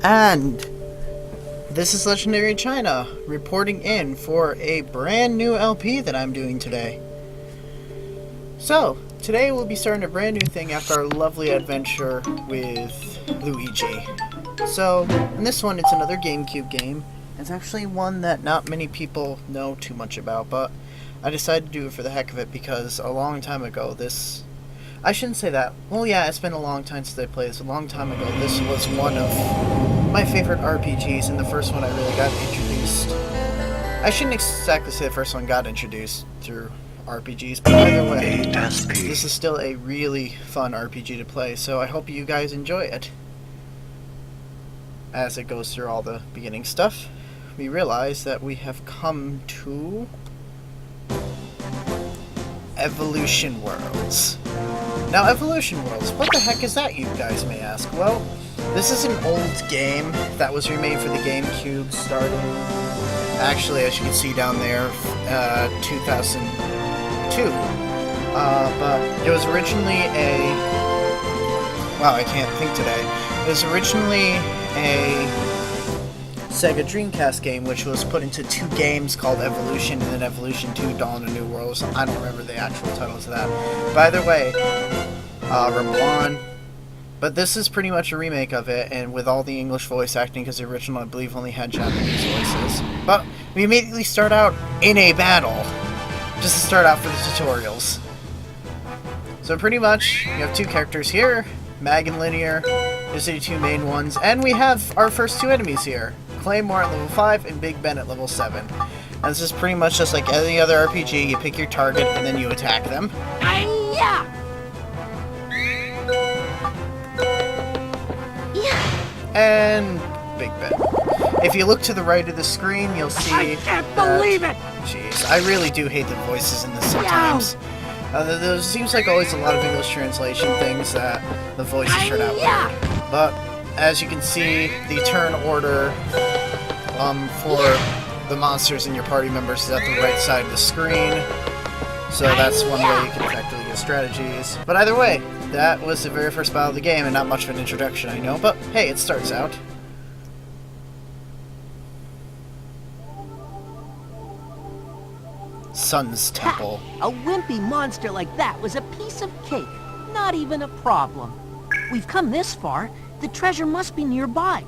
And this is Legendary China reporting in for a brand new LP that I'm doing today. So, today we'll be starting a brand new thing after our lovely adventure with Luigi. So, in this one, it's another GameCube game. It's actually one that not many people know too much about, but I decided to do it for the heck of it because a long time ago I shouldn't say that. Well, yeah, it's been a long time since I played this. A long time ago, this was one of my favorite RPGs, and the first one I really got introduced. I shouldn't exactly say the first one got introduced through RPGs, but either way, this is still a really fun RPG to play, so I hope you guys enjoy it. As it goes through all the beginning stuff, we realize that we have come to Evolution Worlds. Now, Evolution Worlds, what the heck is that, you guys may ask? Well, this is an old game that was remade for the GameCube starting, actually, as you can see down there, 2002. But it was originally wow, I can't think today. It was originally a Sega Dreamcast game, which was put into two games called Evolution and then Evolution 2 Dawn of New Worlds. I don't remember the actual titles of that. By the way, Ramblon. But this is pretty much a remake of it, and with all the English voice acting, because the original, I believe, only had Japanese voices. But we immediately start out in a battle, just to start out for the tutorials. So pretty much, you have two characters here, Mag and Linear. These are the two main ones, and we have our first two enemies here. Claymore at level 5 and Big Ben at level 7. And this is pretty much just like any other RPG. You pick your target and then you attack them. And Big Ben. If you look to the right of the screen, you'll see. I can't believe it! Jeez, I really do hate the voices in this sometimes. There seems like always a lot of English translation things that the voices turn out weird. But as you can see, the turn order for the monsters and your party members is at the right side of the screen. So that's one way you can effectively get strategies. But either way, that was the very first battle of the game, and not much of an introduction, I know. But hey, it starts out. Sun's Temple. A wimpy monster like that was a piece of cake. Not even a problem. We've come this far. The treasure must be nearby.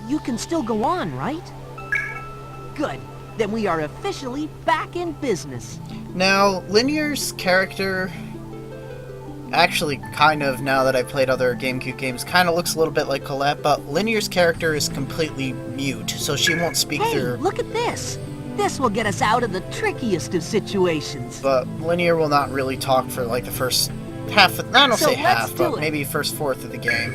You can still go on, right? Good. Then we are officially back in business. Now, Linear's character, actually kind of, now that I've played other GameCube games, kind of looks a little bit like Colette, but Linear's character is completely mute, so she won't speak through. Hey, look at this! This will get us out of the trickiest of situations. But Linear will not really talk for like the first half, I don't say half, but maybe first fourth of the game.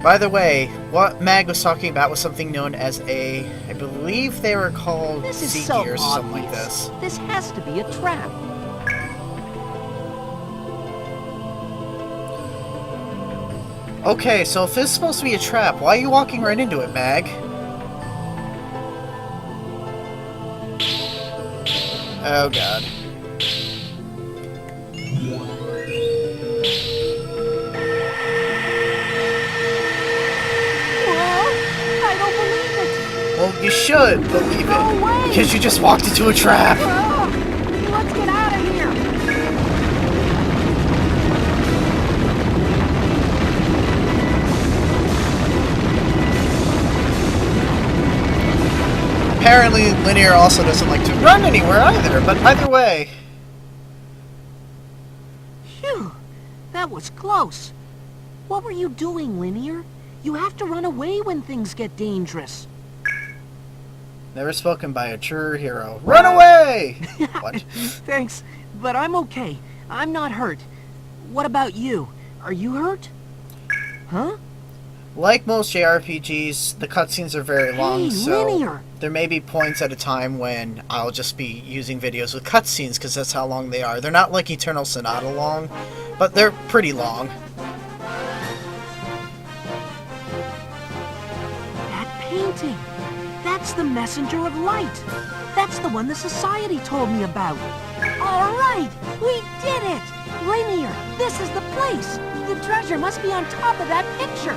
By the way, what Mag was talking about was something known as I believe they were called sea gears or something like this. This has to be a trap. Okay, so if this is supposed to be a trap, why are you walking right into it, Mag? Oh god. Well, you should believe it, because you just walked into a trap. Let's get out of here. Apparently, Linear also doesn't like to run anywhere either, but either way. Phew, that was close. What were you doing, Linear? You have to run away when things get dangerous. Never spoken by a true hero. Run away! What? Thanks, but I'm okay. I'm not hurt. What about you? Are you hurt? Huh? Like most JRPGs, the cutscenes are very long, so Linear. There may be points at a time when I'll just be using videos with cutscenes because that's how long they are. They're not like Eternal Sonata long, but they're pretty long. That painting! That's the Messenger of Light! That's the one the Society told me about! Alright! We did it! Linear, this is the place! The treasure must be on top of that picture!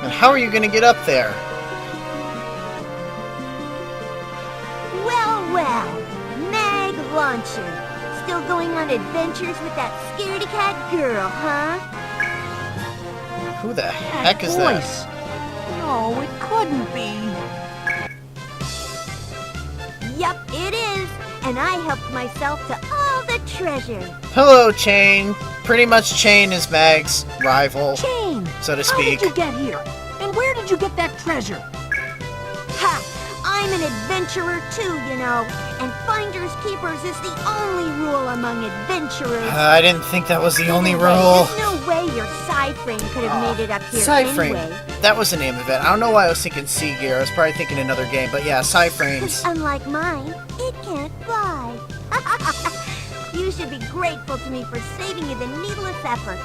And how are you gonna get up there? Well, well, Mag Launcher. Still going on adventures with that scaredy cat girl, huh? Who the heck is that? voice. No, it couldn't be. Yup, it is. And I helped myself to all the treasure. Hello, Chain. Pretty much Chain is Mag's rival, Chain, so to how speak. did you get here? And where did you get that treasure? Ha! I'm an adventurer too, you know. And finders keepers is the only rule among adventurers. I didn't think that was the only rule. There's no way your Psy-frame could have made it up here Psy-frame. anyway. That was the name of it. I don't know why I was thinking Sea Gear. I was probably thinking another game, but yeah, Psy-frames. Unlike mine, it can't fly. You should be grateful to me for saving you the needless effort.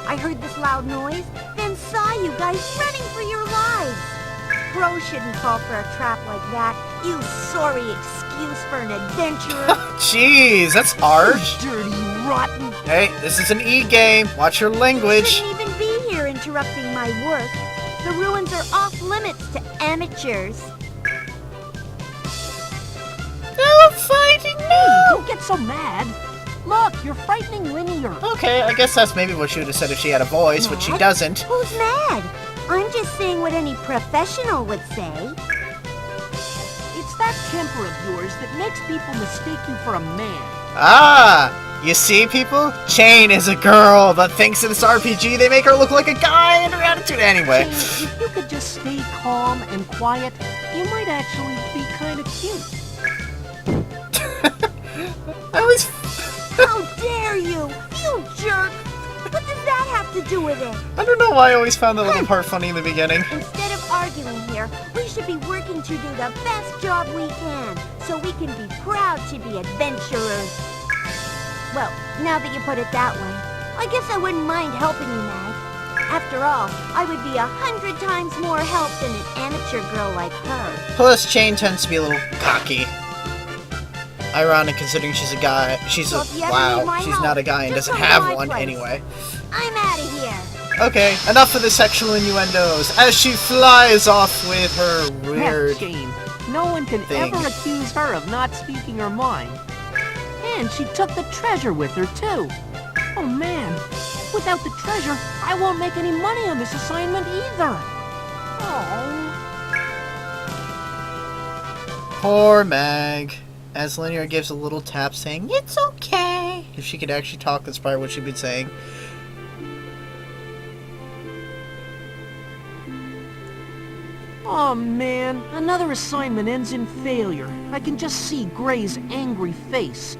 I heard this loud noise, then saw you guys running for your lives. Crows shouldn't fall for a trap like that. You sorry excuse for an adventurer. Jeez, that's harsh. Dirty, rotten. Hey, this is an E-game. Watch your language. Shouldn't even be here interrupting my work. The ruins are off limits to amateurs. No fighting, no! Don't get so mad. Look, you're frightening Linear. Okay, I guess that's maybe what she would have said if she had a voice, which she Mad? doesn't. Who's mad? I'm just saying what any professional would say. It's that temper of yours that makes people mistake you for a man. Ah! You see, people? Chain is a girl, but thanks to this RPG, they make her look like a guy in her attitude anyway. Chain, if you could just stay calm and quiet, you might actually be kind of cute. I was... How dare you! You jerk! What does that have to do with it? I don't know why I always found that little part funny in the beginning. Instead of arguing here, we should be working to do the best job we can, so we can be proud to be adventurers. Well, now that you put it that way, I guess I wouldn't mind helping you, Mag. After all, I would be 100 times more help than an amateur girl like her. Plus, Chain tends to be a little cocky. Ironic considering she's a guy. She's So a... if you ever Wow, need my she's help, not a guy and just doesn't come to have my one place. anyway. I'm out of here. Okay, enough of the sexual innuendos as she flies off with her weird... Chain. No one can thing. ever accuse her of not speaking her mind. And she took the treasure with her, too. Oh, man. Without the treasure, I won't make any money on this assignment either. Oh. Poor Mag. As Linear gives a little tap saying, "It's okay." If she could actually talk, that's probably what she'd be saying. Oh, man. Another assignment ends in failure. I can just see Gray's angry face.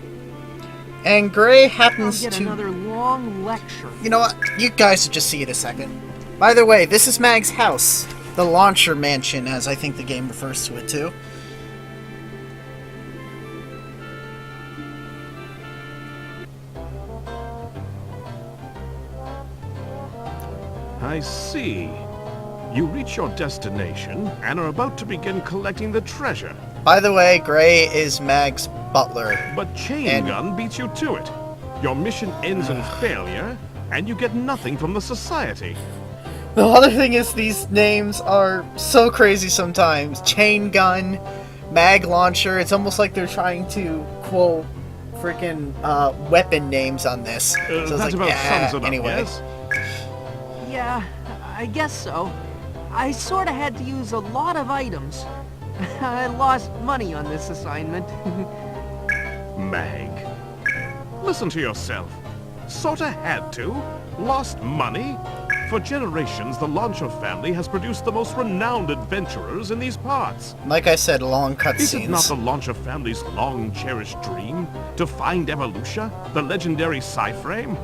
And Gray I'll happens get to... another long lecture. You know what? You guys should just see it a second. By the way, this is Mag's house. The Launcher Mansion, as I think the game refers to it too. I see. You reach your destination and are about to begin collecting the treasure. By the way, Gray is Mag's butler. But Chain And- Gun beats you to it. Your mission ends in failure, and you get nothing from the society. The other thing is these names are so crazy sometimes. Chain Gun, Mag Launcher. It's almost like they're trying to quote freaking weapon names on this. So it's That like, about yeah, sums it up, anyway. yes? Yeah, I guess so. I sort of had to use a lot of items. I lost money on this assignment. Mag. Listen to yourself. Sorta had to. Lost money. For generations, the Launcher family has produced the most renowned adventurers in these parts. Like I said, long Is it not cutscenes. the Launcher family's long-cherished dream to find Evolutia, the legendary Psy-frame?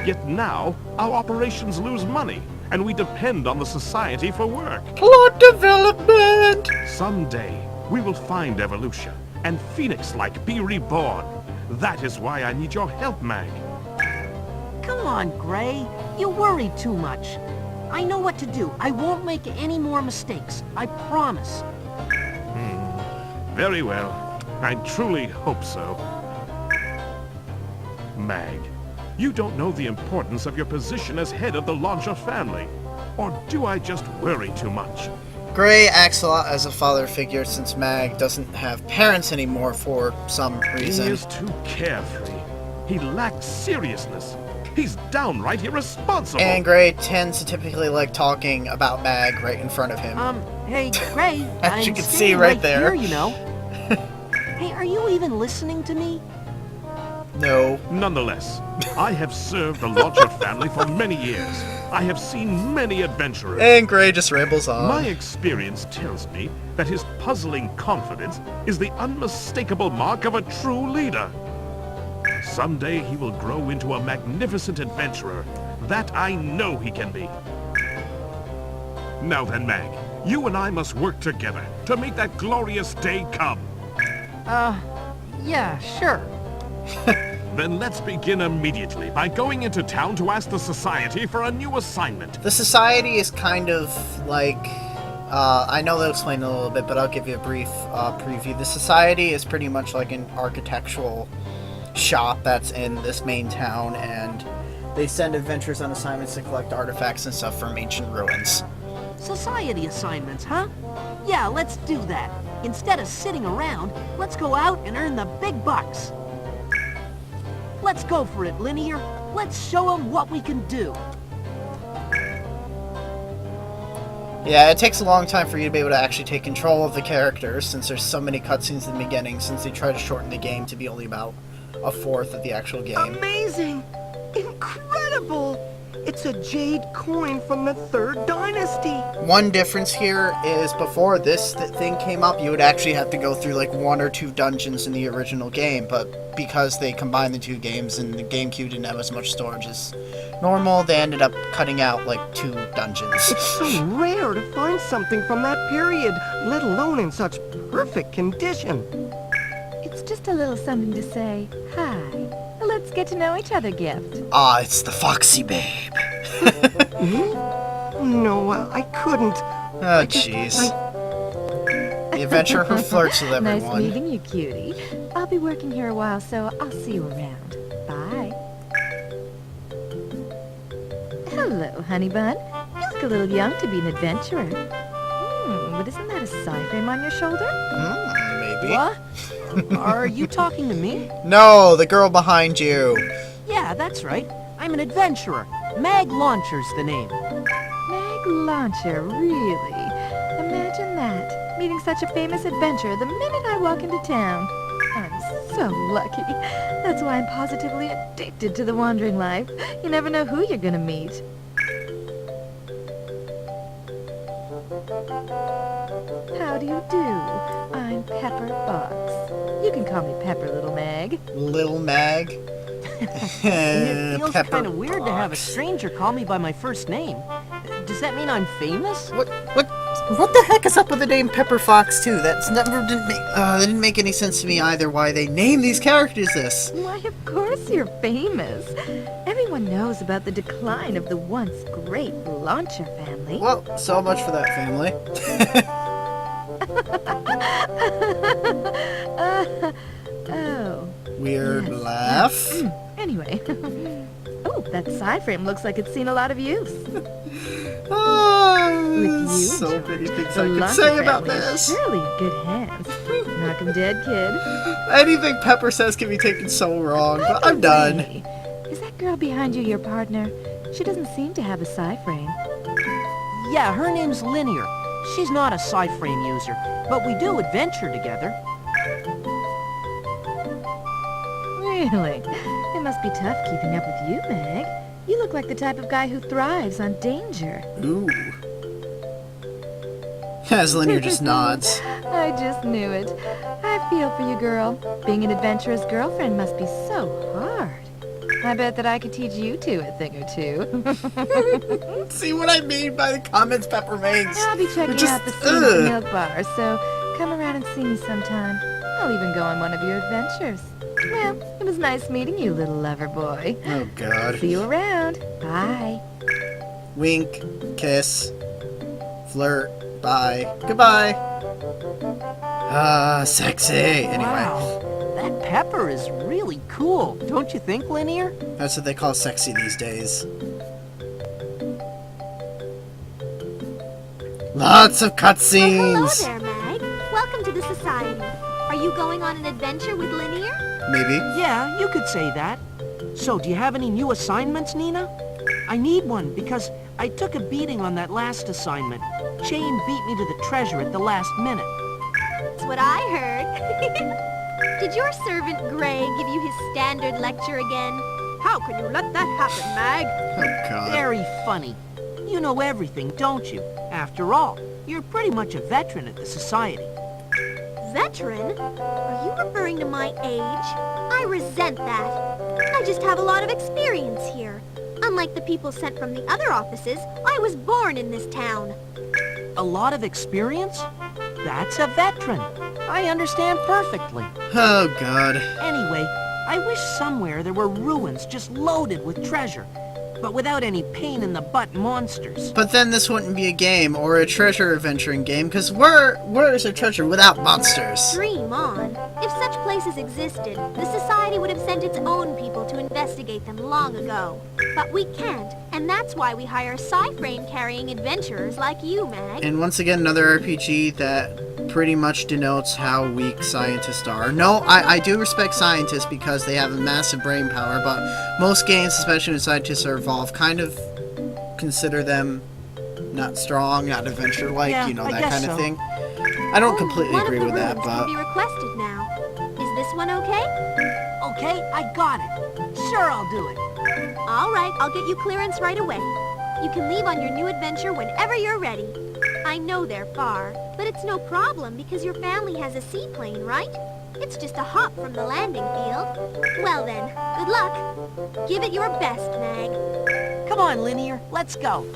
Yet now, our operations lose money, and we depend on the society for work. Plot development! Someday, we will find Evolutia, and Phoenix-like be reborn. That is why I need your help, Mag. Come on, Gray. You worry too much. I know what to do. I won't make any more mistakes. I promise. Very well. I truly hope so. Mag, you don't know the importance of your position as head of the Launcher family. Or do I just worry too much? Gray acts a lot as a father figure since Mag doesn't have parents anymore for some He reason. is too carefree. He lacks seriousness. He's downright irresponsible. And Gray tends to typically like talking about Mag right in front of him. Hey, Gray. As you I'm can see standing right there. Here, you know. Hey, are you even listening to me? No. Nonetheless, I have served the Launcher family for many years. I have seen many adventurers. And Gray just rambles on. My experience tells me that his puzzling confidence is the unmistakable mark of a true leader. Someday he will grow into a magnificent adventurer. That I know he can be. Now then, Mag, you and I must work together to make that glorious day come. Yeah, sure. Then let's begin immediately by going into town to ask the Society for a new assignment. The society is kind of like, I know they'll explain it a little bit, but I'll give you a brief preview. The society is pretty much like an architectural shop that's in this main town, and they send adventurers on assignments to collect artifacts and stuff from ancient ruins. Society assignments, huh? Yeah, let's do that. Instead of sitting around, let's go out and earn the big bucks. Let's go for it, Linear. Let's show them what we can do. Yeah, it takes a long time for you to be able to actually take control of the characters, since there's so many cutscenes in the beginning, since they try to shorten the game to be only about a fourth of the actual game. Amazing! Incredible! It's a jade coin from the 3rd Dynasty. One difference here is before this thing came up, you would actually have to go through like 1 or 2 dungeons in the original game, but because they combined the 2 games and the GameCube didn't have as much storage as normal, they ended up cutting out like 2 dungeons. It's so rare to find something from that period, let alone in such perfect condition. It's just a little something to say, hi, let's get to know each other gift. Ah, it's the Foxy Babe. No, I couldn't. Oh, jeez. The adventurer who flirts with everyone. Nice meeting you, cutie. I'll be working here a while, so I'll see you around. Bye. Hello, honey bun. You look a little young to be an adventurer. But isn't that a side frame on your shoulder? Maybe. What? Are you talking to me? No, the girl behind you. Yeah, that's right. I'm an adventurer. Mag Launcher's the name. Mag Launcher, really? Imagine that. Meeting such a famous adventurer the minute I walk into town. I'm so lucky. That's why I'm positively addicted to the wandering life. You never know who you're gonna meet. How do you do? I'm Pepper Fox. You can call me Pepper, little Mag. Little Mag. It feels Pepper kind of weird to have a Fox. stranger call me by my first name. Does that mean I'm famous? What the heck is up with the name Pepper Fox too? That didn't make any sense to me either. Why they name these characters this? Why, of course you're famous. Everyone knows about the decline of the once great Launcher family. Well, so much for that family. Oh. Weird Yes. laugh. Anyway. Oh, that side frame looks like it's seen a lot of use. Oh, With you, so George, many things the I could Launcher say about family is this. surely in good hands. Knock 'em dead, kid. Anything Pepper says can be taken so wrong, but I'm done. Hey, is that girl behind you your partner? She doesn't seem to have a side frame. Yeah, her name's Linear. She's not a sci-frame user, but we do adventure together. Really? It must be tough keeping up with you, Meg. You look like the type of guy who thrives on danger. Ooh. As Linear just nods. I just knew it. I feel for you, girl. Being an adventurous girlfriend must be so hard. I bet that I could teach you two a thing or two. See what I mean by the comments Pepper makes? I'll be checking Just- out the scene at the milk bar, so come around and see me sometime. I'll even go on one of your adventures. Well, it was nice meeting you, little lover boy. Oh god. See you around. Bye. Wink, kiss, flirt, bye, goodbye. Ah, sexy. Anyway. Wow, that Pepper is really cool, don't you think, Linear? That's what they call sexy these days. Lots of Well, hello cutscenes. there, Mag. Welcome to the Society. Are you going on an adventure with Linear? Maybe. Yeah, you could say that. So, do you have any new assignments, Nina? I need one because I took a beating on that last assignment. Jane beat me to the treasure at the last minute. That's what I heard. Did your servant Gray give you his standard lecture again? How can you let that happen, Mag? Oh, God. Very funny. You know everything, don't you? After all, you're pretty much a veteran at the Society. Veteran? Are you referring to my age? I resent that. I just have a lot of experience here. Unlike the people sent from the other offices, I was born in this town. A lot of experience? That's a veteran. I understand perfectly. Oh, God. Anyway, I wish somewhere there were ruins just loaded with treasure, but without any pain-in-the-butt monsters. But then this wouldn't be a game or a treasure adventuring game, because where is a treasure without monsters? Dream on. If such places existed, the Society would have sent its own people to investigate them long ago. But we can't, and that's why we hire sci-frame-carrying adventurers like you, Mag. And once again, another RPG that pretty much denotes how weak scientists are. No, I do respect scientists because they have a massive brain power, but most games, especially when scientists are involved, kind of consider them not strong, not adventure-like, Yeah, you know, I that guess kind of so. thing. I don't completely One of agree the with that, rooms but... can be requested now. Is this one okay? Okay, I got it. Sure, I'll do it. All right, I'll get you clearance right away. You can leave on your new adventure whenever you're ready. I know they're far, but it's no problem because your family has a seaplane, right? It's just a hop from the landing field. Well then, good luck. Give it your best, Mag. Come on, Linear, let's go.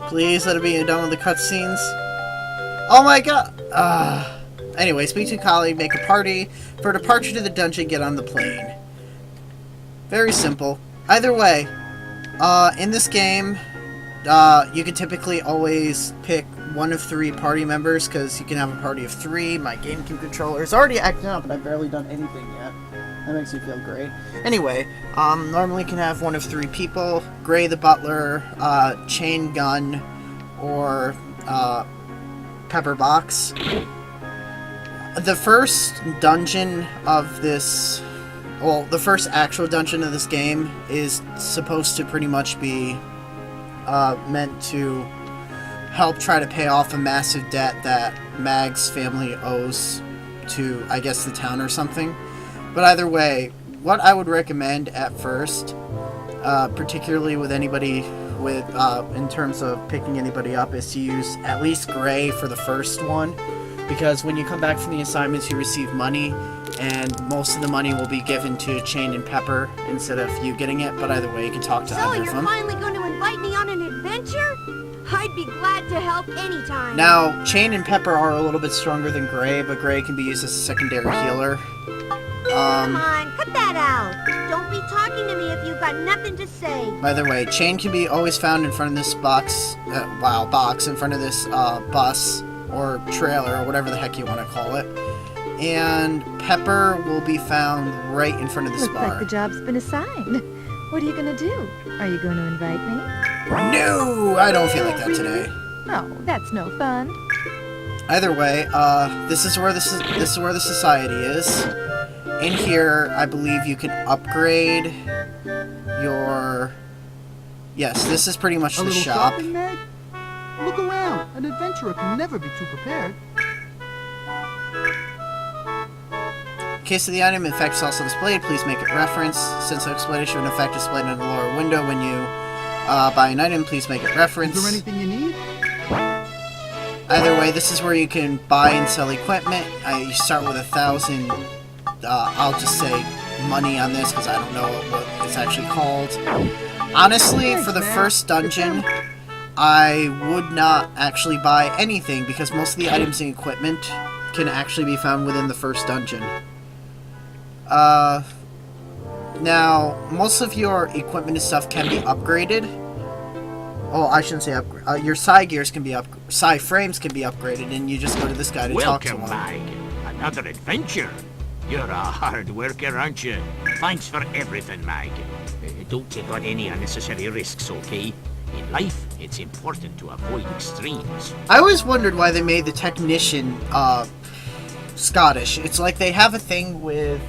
Please let it be done with the cutscenes. Oh my god! Anyway, speak to a colleague, make a party. For departure to the dungeon, get on the plane. Very simple. Either way, in this game, you can typically always pick one of 3 party members, because you can have a party of 3. My GameCube controller is already acting up, and I've barely done anything yet. That makes me feel great. Anyway, normally you can have one of 3 people. Gray the butler, Chain Gun, or Pepper Box. The first dungeon of this... Well, the first actual dungeon of this game is supposed to pretty much be meant to help try to pay off a massive debt that Mag's family owes to, I guess, the town or something. But either way, what I would recommend at first, particularly with anybody with, in terms of picking anybody up, is to use at least Gray for the first one. Because when you come back from the assignments, you receive money, and most of the money will be given to Chain and Pepper instead of you getting it. But either way, you can talk to So either of you're them. finally going to invite me on an adventure? I'd be glad to help anytime. Now, Chain and Pepper are a little bit stronger than Gray, but Gray can be used as a secondary healer. Come on, cut that out. Don't be talking to me if you've got nothing to say. By the way, Chain can be always found in front of this box, box in front of this bus or trailer or whatever the heck you want to call it. And Pepper will be found right in front of this Looks like bar. the job's been assigned. What are you gonna do? Are you going to invite me? No, I don't feel like that today. Oh, that's no fun. Either way, this is where the society is. In here, I believe you can upgrade your... Yes, this is pretty much A the little shop. shopping, Meg? Look around. An adventurer can never be too prepared. In case of the item, in fact, is also displayed, please make it reference. Since the explanation in effect is displayed in the lower window when you buy an item, please make it reference. Is there anything you need? Either way, this is where you can buy and sell equipment. You start with 1,000, I'll just say money on this because I don't know what it's actually called. Honestly, for the first dungeon, I would not actually buy anything because most of the items and equipment can actually be found within the first dungeon. Now, most of your equipment and stuff can be upgraded, Oh, I shouldn't say upgrade. Your psi gears can be psi frames can be upgraded, and you just go to this guy to talk to Welcome, him. Mag. Another adventure. You're a hard worker, aren't you? Thanks for everything, Mag. Don't take on any unnecessary risks, okay? In life, it's important to avoid extremes. I always wondered why they made the technician Scottish. It's like they have a thing with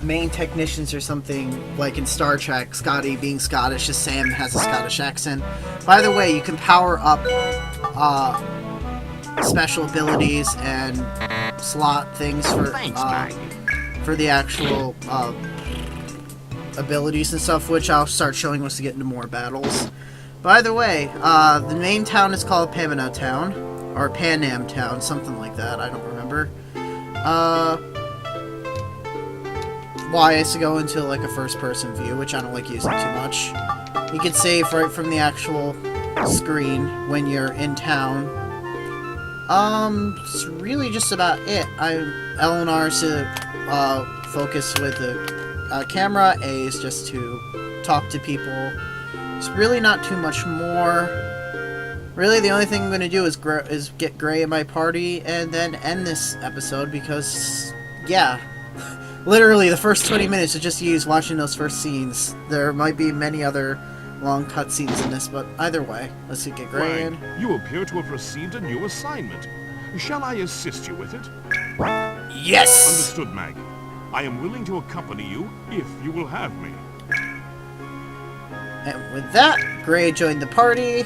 main technicians or something, like in Star Trek, Scotty being Scottish, as Sam has a Scottish accent. By the way, you can power up special abilities and slot things Thanks, Mag. for the actual abilities and stuff, which I'll start showing once we get into more battles. By the way, the main town is called Pamina Town, or Panam Town, something like that, I don't remember. Why is to go into like a first-person view, which I don't like using too much. You can save right from the actual screen when you're in town. It's really just about it. L&R's to focus with the camera, A is just to talk to people. It's really not too much more. Really, the only thing I'm going to do is get Gray in my party and then end this episode because, yeah. Literally, the first 20 minutes is just used watching those first scenes. There might be many other long cutscenes in this, but either way, let's get Gray in. You appear to have received a new assignment. Shall I assist you with it? Yes! Understood, Mag. I am willing to accompany you if you will have me. And with that, Gray joined the party.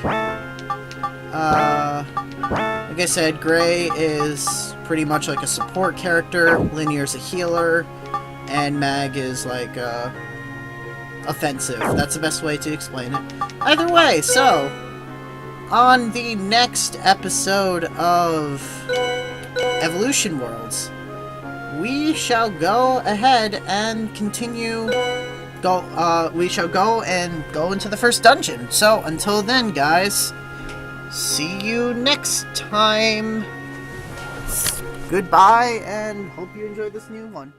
Like I said, Gray is pretty much like a support character. Linear's a healer. And Mag is like offensive. That's the best way to explain it. Either way, so on the next episode of Evolution Worlds, we shall go ahead and continue. We shall go into the first dungeon. So until then, guys, see you next time. Goodbye, and hope you enjoyed this new one.